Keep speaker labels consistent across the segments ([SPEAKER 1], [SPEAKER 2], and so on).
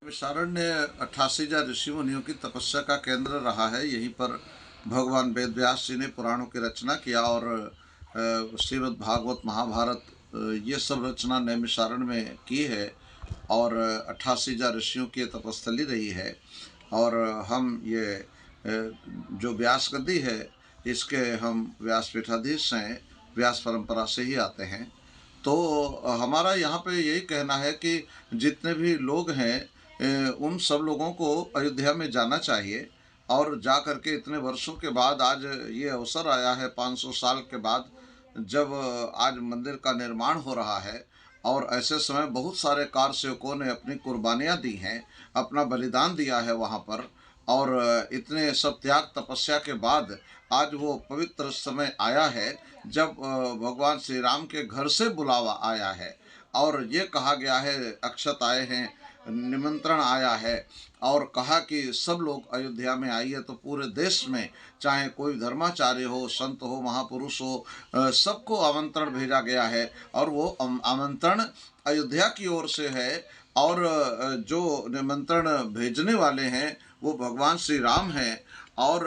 [SPEAKER 1] नैमिषारण्य 88,000 ऋषि मुनियों की तपस्या का केंद्र रहा है। यहीं पर भगवान वेद व्यास जी ने पुराणों की रचना किया और श्रीमद् भागवत महाभारत ये सब रचना नैमिषारण्य में की है और 88,000 ऋषियों की तपस्थली रही है। और हम ये जो व्यास गद्दी है इसके हम व्यासपीठाधीश हैं, व्यास परंपरा से ही आते हैं। तो हमारा यहाँ पे यही कहना है कि जितने भी लोग हैं उन सब लोगों को अयोध्या में जाना चाहिए और जा कर के इतने वर्षों के बाद आज ये अवसर आया है 500 साल के बाद, जब आज मंदिर का निर्माण हो रहा है। और ऐसे समय बहुत सारे कार सेवकों ने अपनी कुर्बानियाँ दी हैं, अपना बलिदान दिया है वहाँ पर। और इतने सब त्याग तपस्या के बाद आज वो पवित्र समय आया है जब भगवान श्री राम के घर से बुलावा आया है और ये कहा गया है, अक्षत आए हैं, निमंत्रण आया है और कहा कि सब लोग अयोध्या में आइए। तो पूरे देश में चाहे कोई धर्माचार्य हो, संत हो, महापुरुष हो, सबको आमंत्रण भेजा गया है और वो आमंत्रण अयोध्या की ओर से है। और जो निमंत्रण भेजने वाले हैं वो भगवान श्री राम हैं और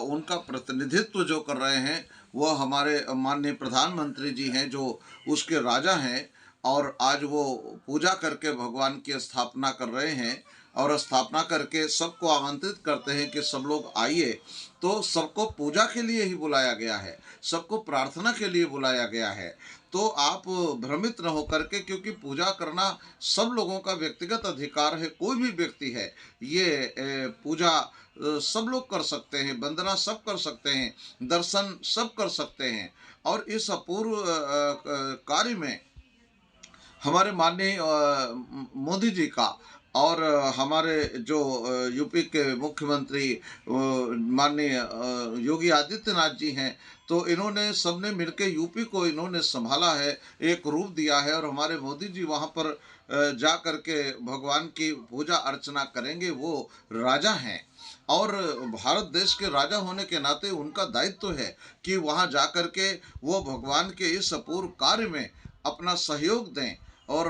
[SPEAKER 1] उनका प्रतिनिधित्व जो कर रहे हैं वो हमारे माननीय प्रधानमंत्री जी हैं जो उसके राजा हैं। और आज वो पूजा करके भगवान की स्थापना कर रहे हैं और स्थापना करके सबको आमंत्रित करते हैं कि सब लोग आइए। तो सबको पूजा के लिए ही बुलाया गया है, सबको प्रार्थना के लिए बुलाया गया है। तो आप भ्रमित न होकर के, क्योंकि पूजा करना सब लोगों का व्यक्तिगत अधिकार है। कोई भी व्यक्ति है ये पूजा सब लोग कर सकते हैं, वंदना सब कर सकते हैं, दर्शन सब कर सकते हैं। और इस अपूर्व कार्य में हमारे माननीय मोदी जी का और हमारे जो यूपी के मुख्यमंत्री माननीय योगी आदित्यनाथ जी हैं, तो इन्होंने सबने मिलकर यूपी को इन्होंने संभाला है, एक रूप दिया है। और हमारे मोदी जी वहाँ पर जा कर के भगवान की पूजा अर्चना करेंगे। वो राजा हैं और भारत देश के राजा होने के नाते उनका दायित्व है कि वहाँ जा कर के वो भगवान के इस अपूर्व कार्य में अपना सहयोग दें। और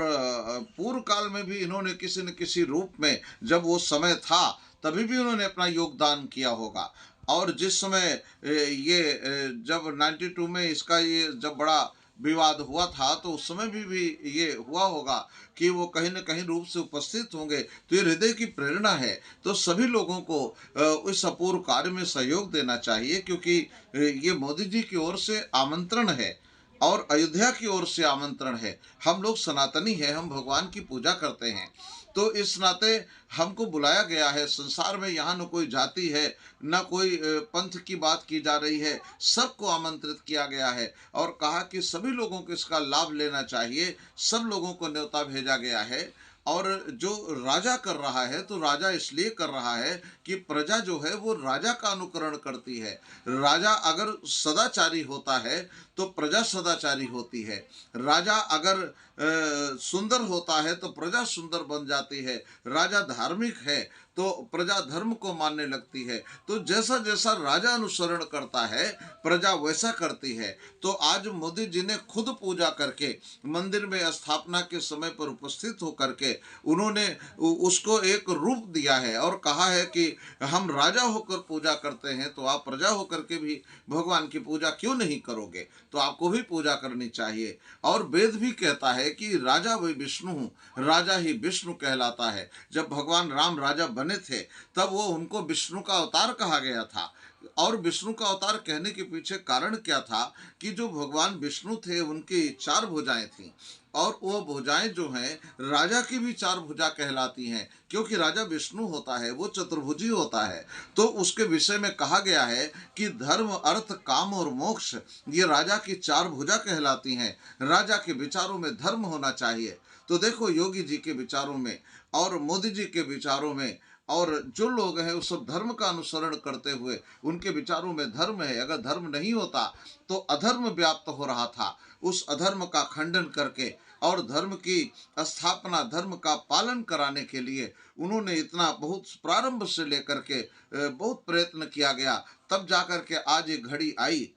[SPEAKER 1] पूर्व काल में भी इन्होंने किसी न किसी रूप में, जब वो समय था तभी भी उन्होंने अपना योगदान किया होगा। और जिस समय जब 92 में इसका ये जब बड़ा विवाद हुआ था तो उस समय भी ये हुआ होगा कि वो कहीं न कहीं रूप से उपस्थित होंगे। तो ये हृदय की प्रेरणा है। तो सभी लोगों को इस अपूर्व कार्य में सहयोग देना चाहिए, क्योंकि ये मोदी जी की ओर से आमंत्रण है और अयोध्या की ओर से आमंत्रण है। हम लोग सनातनी हैं, हम भगवान की पूजा करते हैं, तो इस नाते हमको बुलाया गया है। संसार में यहाँ न कोई जाति है, न कोई पंथ की बात की जा रही है, सबको आमंत्रित किया गया है और कहा कि सभी लोगों को इसका लाभ लेना चाहिए। सब लोगों को न्योता भेजा गया है। और जो राजा कर रहा है तो राजा इसलिए कर रहा है कि प्रजा जो है वो राजा का अनुकरण करती है। राजा अगर सदाचारी होता है तो प्रजा सदाचारी होती है। राजा अगर सुंदर होता है तो प्रजा सुंदर बन जाती है। राजा धार्मिक है तो प्रजा धर्म को मानने लगती है। तो जैसा जैसा राजा अनुसरण करता है प्रजा वैसा करती है। तो आज मोदी जी ने खुद पूजा करके मंदिर में स्थापना के समय पर उपस्थित होकर के उन्होंने उसको एक रूप दिया है और कहा है कि हम राजा होकर पूजा करते हैं, तो आप प्रजा होकर के भी भगवान की पूजा क्यों नहीं करोगे? तो आपको भी पूजा करनी चाहिए। और वेद भी कहता है कि राजा वही विष्णु, राजा ही विष्णु कहलाता है। जब भगवान राम राजा बने थे तब वो उनको विष्णु का अवतार कहा गया था। और विष्णु का अवतार कहने के पीछे कारण क्या था कि जो भगवान विष्णु थे उनकी 4 भुजाएं थीं और वो भुजाएं जो हैं राजा की भी 4 भुजा कहलाती हैं, क्योंकि राजा विष्णु होता है, वो चतुर्भुजी होता है। तो उसके विषय में कहा गया है कि धर्म, अर्थ, काम और मोक्ष ये राजा की 4 भुजा कहलाती हैं। राजा के विचारों में धर्म होना चाहिए। तो देखो योगी जी के विचारों में और मोदी जी के विचारों में और जो लोग हैं उस सब धर्म का अनुसरण करते हुए उनके विचारों में धर्म है। अगर धर्म नहीं होता तो अधर्म व्याप्त हो रहा था। उस अधर्म का खंडन करके और धर्म की स्थापना, धर्म का पालन कराने के लिए उन्होंने इतना बहुत प्रारंभ से लेकर के बहुत प्रयत्न किया गया, तब जाकर के आज ये घड़ी आई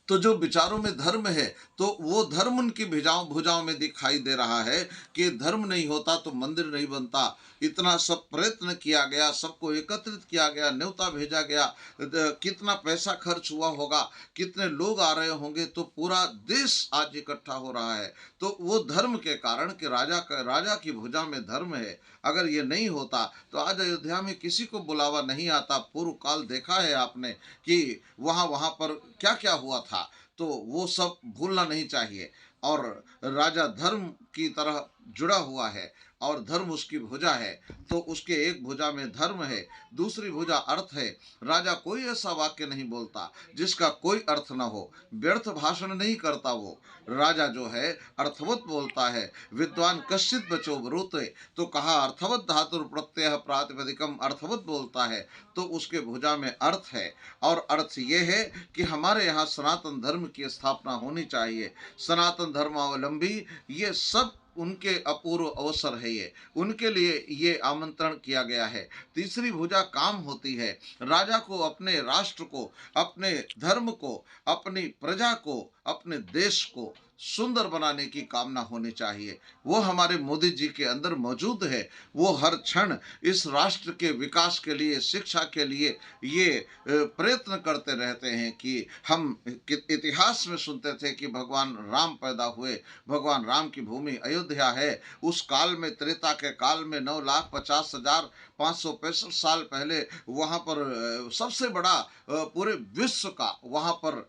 [SPEAKER 1] तो जो विचारों में धर्म है, तो वो धर्म उनकी भुजाओं भुजाओं में दिखाई दे रहा है कि धर्म नहीं होता तो मंदिर नहीं बनता। इतना सब प्रयत्न किया गया, सबको एकत्रित किया गया, न्योता भेजा गया, कितना पैसा खर्च हुआ होगा, कितने लोग आ रहे होंगे, तो पूरा देश आज इकट्ठा हो रहा है। तो वो धर्म के कारण कि राजा की भुजा में धर्म है। अगर ये नहीं होता तो आज अयोध्या में किसी को बुलावा नहीं आता। पूर्व काल देखा है आपने कि वहाँ वहाँ पर क्या क्या हुआ था, तो वो सब भूलना नहीं चाहिए। और राजा धर्म की तरह जुड़ा हुआ है और धर्म उसकी भुजा है, तो उसके एक भुजा में धर्म है, दूसरी भुजा अर्थ है। राजा कोई ऐसा वाक्य नहीं बोलता जिसका कोई अर्थ न हो, व्यर्थ भाषण नहीं करता। वो राजा जो है अर्थवत बोलता है। विद्वान कश्चित बचो ब्रूते, तो कहा अर्थवत धातुर प्रत्यय प्रातिपदिकम, अर्थवत बोलता है, तो उसके भुजा में अर्थ है। और अर्थ ये है कि हमारे यहाँ सनातन धर्म की स्थापना होनी चाहिए। सनातन धर्मावलंबी ये सब उनके अपूर्व अवसर है, ये उनके लिए ये आमंत्रण किया गया है। तीसरी भुजा काम होती है। राजा को अपने राष्ट्र को, अपने धर्म को, अपनी प्रजा को, अपने देश को सुंदर बनाने की कामना होनी चाहिए। वो हमारे मोदी जी के अंदर मौजूद है। वो हर क्षण इस राष्ट्र के विकास के लिए, शिक्षा के लिए ये प्रयत्न करते रहते हैं। कि हम इतिहास में सुनते थे कि भगवान राम पैदा हुए, भगवान राम की भूमि अयोध्या है। उस काल में, त्रेता के काल में, 9,50,565 साल पहले वहाँ पर सबसे बड़ा पूरे विश्व का वहाँ पर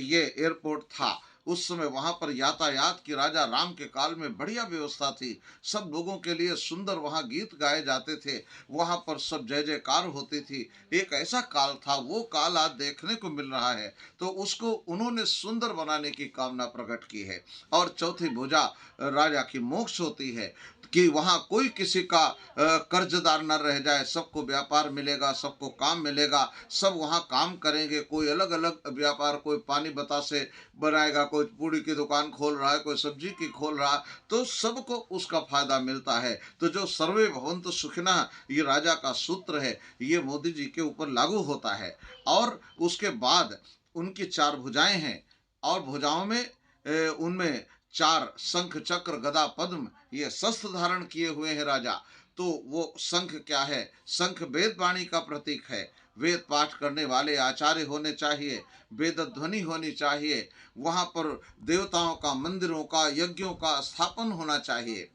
[SPEAKER 1] ये एयरपोर्ट था। उस समय वहाँ पर यातायात की राजा राम के काल में बढ़िया व्यवस्था थी। सब लोगों के लिए सुंदर वहाँ गीत गाए जाते थे, वहाँ पर सब जय जयकार होती थी। एक ऐसा काल था, वो काल आज देखने को मिल रहा है। तो उसको उन्होंने सुंदर बनाने की कामना प्रकट की है। और चौथी भुजा राजा की मोक्ष होती है कि वहाँ कोई किसी का कर्जदार न रह जाए, सबको व्यापार मिलेगा, सबको काम मिलेगा, सब वहाँ काम करेंगे। कोई अलग अलग व्यापार, कोई पानी बतासे बनाएगा, कोई पूड़ी की दुकान खोल रहा है, कोई सब्जी की खोल रहा है, तो सबको उसका फायदा मिलता है। तो जो सर्वे भवन्तु सुखिनः, ये राजा का सूत्र है, ये मोदी जी के ऊपर लागू होता है। और उसके बाद उनकी चार भुजाएं हैं, और भुजाओं में उनमें चार शंख चक्र गदा पद्म ये शस्त्र धारण किए हुए हैं राजा। तो वो शंख क्या है? शंख वेद वाणी का प्रतीक है। वेद पाठ करने वाले आचार्य होने चाहिए, वेद ध्वनि होनी चाहिए, वहां पर देवताओं का, मंदिरों का, यज्ञों का स्थापन होना चाहिए।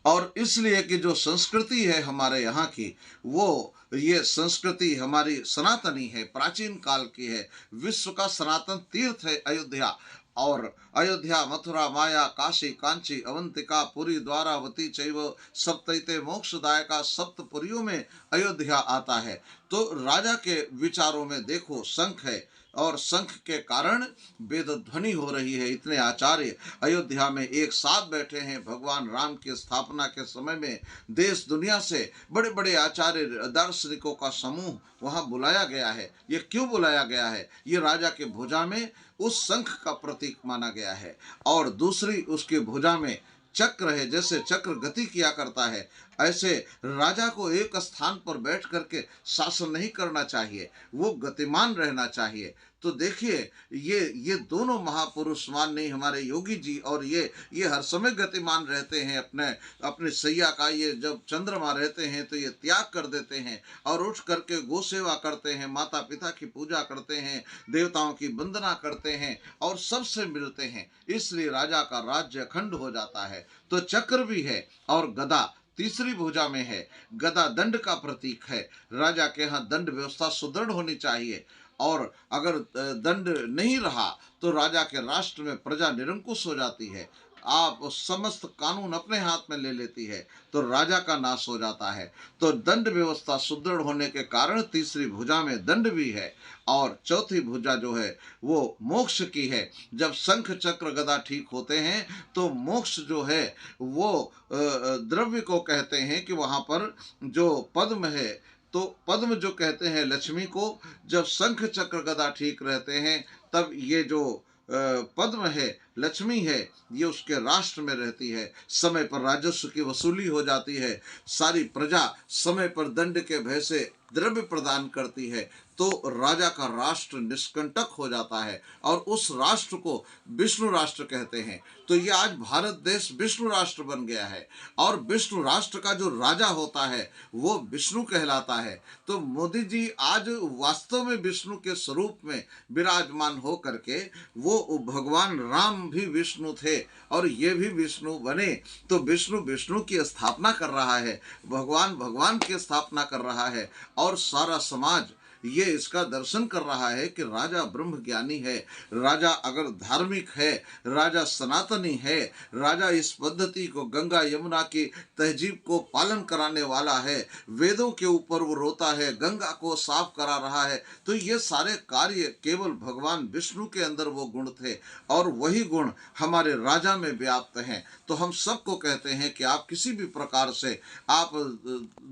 [SPEAKER 1] और इसलिए कि जो संस्कृति है हमारे यहाँ की, वो ये संस्कृति हमारी सनातनी है, प्राचीन काल की है। विश्व का सनातन तीर्थ है अयोध्या। और अयोध्या, मथुरा, माया, काशी, कांची, अवंतिका, पुरी, द्वारावती चैव सप्तैते मोक्षदायका, सप्तपुरियों में अयोध्या आता है। तो राजा के विचारों में देखो शंख है, और शंख के कारण वेद ध्वनि हो रही है। इतने आचार्य अयोध्या में एक साथ बैठे हैं। भगवान राम की स्थापना के समय में देश दुनिया से बड़े बड़े आचार्य, दार्शनिकों का समूह वहां बुलाया गया है। ये क्यों बुलाया गया है? ये राजा के भुजा में उस शंख का प्रतीक माना गया है। और दूसरी उसकी भुजा में चक्र है। जैसे चक्र गति किया करता है, ऐसे राजा को एक स्थान पर बैठ करके शासन नहीं करना चाहिए, वो गतिमान रहना चाहिए। तो देखिए, ये दोनों महापुरुष माननीय हमारे योगी जी, और ये हर समय गतिमान रहते हैं। अपने अपने सैया का, ये जब चंद्रमा रहते हैं तो ये त्याग कर देते हैं और उठ करके गो सेवा करते हैं, माता पिता की पूजा करते हैं, देवताओं की वंदना करते हैं और सबसे मिलते हैं। इसलिए राजा का राज्य अखंड हो जाता है। तो चक्र भी है और गदा तीसरी भुजा में है। गदा दंड का प्रतीक है। राजा के यहाँ दंड व्यवस्था सुदृढ़ होनी चाहिए। और अगर दंड नहीं रहा तो राजा के राष्ट्र में प्रजा निरंकुश हो जाती है। आप समस्त कानून अपने हाथ में ले लेती है, तो राजा का नाश हो जाता है। तो दंड व्यवस्था सुदृढ़ होने के कारण तीसरी भुजा में दंड भी है। और चौथी भुजा जो है वो मोक्ष की है। जब शंख चक्र गदा ठीक होते हैं तो मोक्ष जो है वो द्रव्य को कहते हैं कि वहाँ पर जो पद्म है, तो पद्म जो कहते हैं लक्ष्मी को, जब शंख चक्र गदा ठीक रहते हैं तब ये जो पद्म है लक्ष्मी है ये उसके राष्ट्र में रहती है, समय पर राजस्व की वसूली हो जाती है, सारी प्रजा समय पर दंड के भय से द्रव्य प्रदान करती है, तो राजा का राष्ट्र निष्कंटक हो जाता है और उस राष्ट्र को विष्णु राष्ट्र कहते हैं। तो ये आज भारत देश विष्णु राष्ट्र बन गया है और विष्णु राष्ट्र का जो राजा होता है वो विष्णु कहलाता है। तो मोदी जी आज वास्तव में विष्णु के स्वरूप में विराजमान हो करके वो भगवान राम भी विष्णु थे और ये भी विष्णु बने। तो विष्णु विष्णु की स्थापना कर रहा है, भगवान भगवान की स्थापना कर रहा है और सारा समाज ये इसका दर्शन कर रहा है कि राजा ब्रह्म ज्ञानी है, राजा अगर धार्मिक है, राजा सनातनी है, राजा इस पद्धति को गंगा यमुना की तहजीब को पालन कराने वाला है, वेदों के ऊपर वो रोता है, गंगा को साफ करा रहा है। तो ये सारे कार्य केवल भगवान विष्णु के अंदर वो गुण थे और वही गुण हमारे राजा में व्याप्त हैं। तो हम सबको कहते हैं कि आप किसी भी प्रकार से आप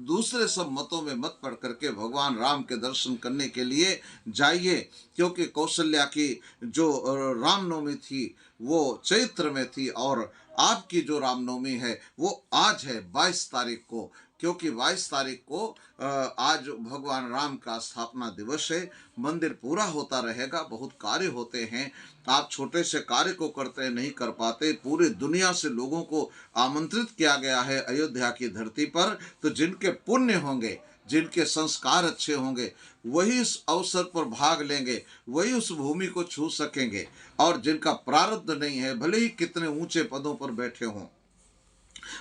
[SPEAKER 1] दूसरे सब मतों में मत पड़ करके भगवान राम के दर्शन करने के लिए जाइए, क्योंकि कौशल्या की जो रामनवमी थी वो चैत्र में थी और आपकी जो रामनवमी है वो आज है 22 तारीख को, क्योंकि 22 तारीख को आज भगवान राम का स्थापना दिवस है। मंदिर पूरा होता रहेगा, बहुत कार्य होते हैं, आप छोटे से कार्य को करते नहीं कर पाते, पूरी दुनिया से लोगों को आमंत्रित किया गया है अयोध्या की धरती पर। तो जिनके पुण्य होंगे, जिनके संस्कार अच्छे होंगे, वही इस अवसर पर भाग लेंगे, वही उस भूमि को छू सकेंगे। और जिनका प्रारब्ध नहीं है, भले ही कितने ऊंचे पदों पर बैठे हों,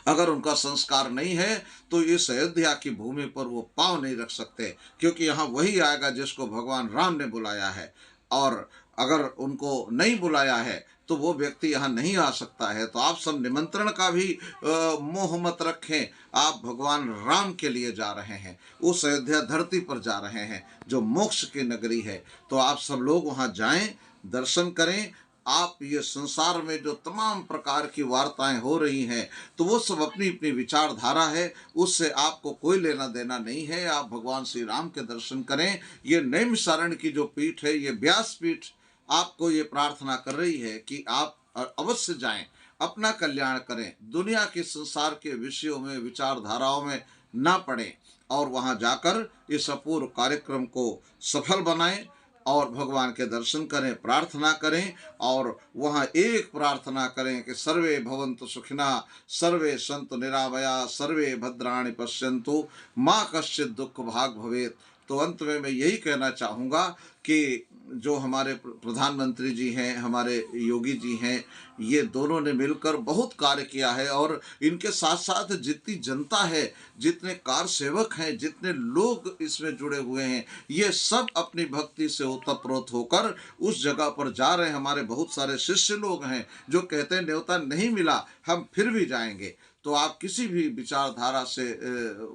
[SPEAKER 1] अगर उनका संस्कार नहीं है तो इस अयोध्या की भूमि पर वो पांव नहीं रख सकते, क्योंकि यहाँ वही आएगा जिसको भगवान राम ने बुलाया है। और अगर उनको नहीं बुलाया है तो वो व्यक्ति यहाँ नहीं आ सकता है। तो आप सब निमंत्रण का भी मोह मत रखें, आप भगवान राम के लिए जा रहे हैं, उस अयोध्या धरती पर जा रहे हैं जो मोक्ष की नगरी है। तो आप सब लोग वहाँ जाएं, दर्शन करें। आप ये संसार में जो तमाम प्रकार की वार्ताएं हो रही हैं तो वो सब अपनी अपनी विचारधारा है, उससे आपको कोई लेना देना नहीं है। आप भगवान श्री राम के दर्शन करें। ये नैमिषारण्य की जो पीठ है, ये व्यास पीठ आपको ये प्रार्थना कर रही है कि आप अवश्य जाएं, अपना कल्याण करें, दुनिया के संसार के विषयों में विचारधाराओं में ना पड़ें और वहाँ जाकर इस अपूर्व कार्यक्रम को सफल बनाएं और भगवान के दर्शन करें, प्रार्थना करें। और वहाँ एक प्रार्थना करें कि सर्वे भवन्तु सुखिना, सर्वे सन्तु निरामया, सर्वे भद्राणि पश्यन्तु, माँ कश्चित् दुःख भाग् भवेत्। तो अंत में मैं यही कहना चाहूँगा कि जो हमारे प्रधानमंत्री जी हैं, हमारे योगी जी हैं, ये दोनों ने मिलकर बहुत कार्य किया है और इनके साथ साथ जितनी जनता है, जितने कार सेवक हैं, जितने लोग इसमें जुड़े हुए हैं, ये सब अपनी भक्ति से ओतप्रोत होकर उस जगह पर जा रहे हैं। हमारे बहुत सारे शिष्य लोग हैं जो कहते हैं न्योता नहीं मिला हम फिर भी जाएंगे। तो आप किसी भी विचारधारा से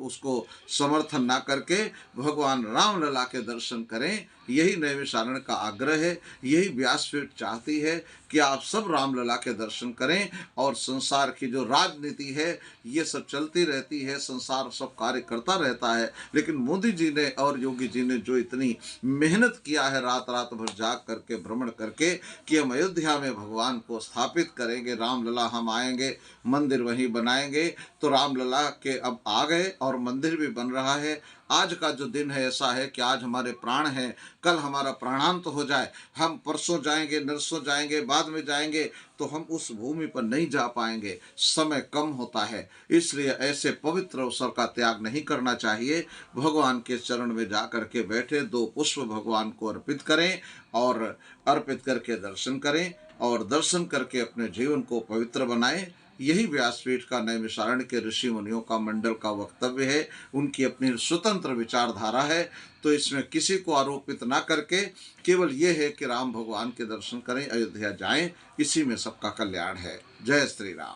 [SPEAKER 1] उसको समर्थन ना करके भगवान राम लला के दर्शन करें। यही नैमिषारण्य का आग्रह है, यही व्यासपीठ चाहती है कि आप सब रामलला के दर्शन करें। और संसार की जो राजनीति है ये सब चलती रहती है, संसार सब कार्य करता रहता है, लेकिन मोदी जी ने और योगी जी ने जो इतनी मेहनत किया है रात रात भर जाग करके भ्रमण करके कि हम अयोध्या में भगवान को स्थापित करेंगे, रामलला हम आएंगे, मंदिर वहीं बनाएंगे। तो रामलला के अब आ गए और मंदिर भी बन रहा है। आज का जो दिन है ऐसा है कि आज हमारे प्राण हैं, कल हमारा प्राणांत हो जाए, हम परसों जाएंगे, नरसों जाएंगे, बाद में जाएंगे, तो हम उस भूमि पर नहीं जा पाएंगे, समय कम होता है। इसलिए ऐसे पवित्र अवसर का त्याग नहीं करना चाहिए। भगवान के चरण में जा कर के बैठे 2 पुष्प भगवान को अर्पित करें और अर्पित करके दर्शन करें और दर्शन करके अपने जीवन को पवित्र बनाएं। यही व्यासपीठ का नैमिषारण्य के ऋषि मुनियों का मंडल का वक्तव्य है, उनकी अपनी स्वतंत्र विचारधारा है। तो इसमें किसी को आरोपित ना करके केवल ये है कि राम भगवान के दर्शन करें, अयोध्या जाएं, इसी में सबका कल्याण है। जय श्री राम।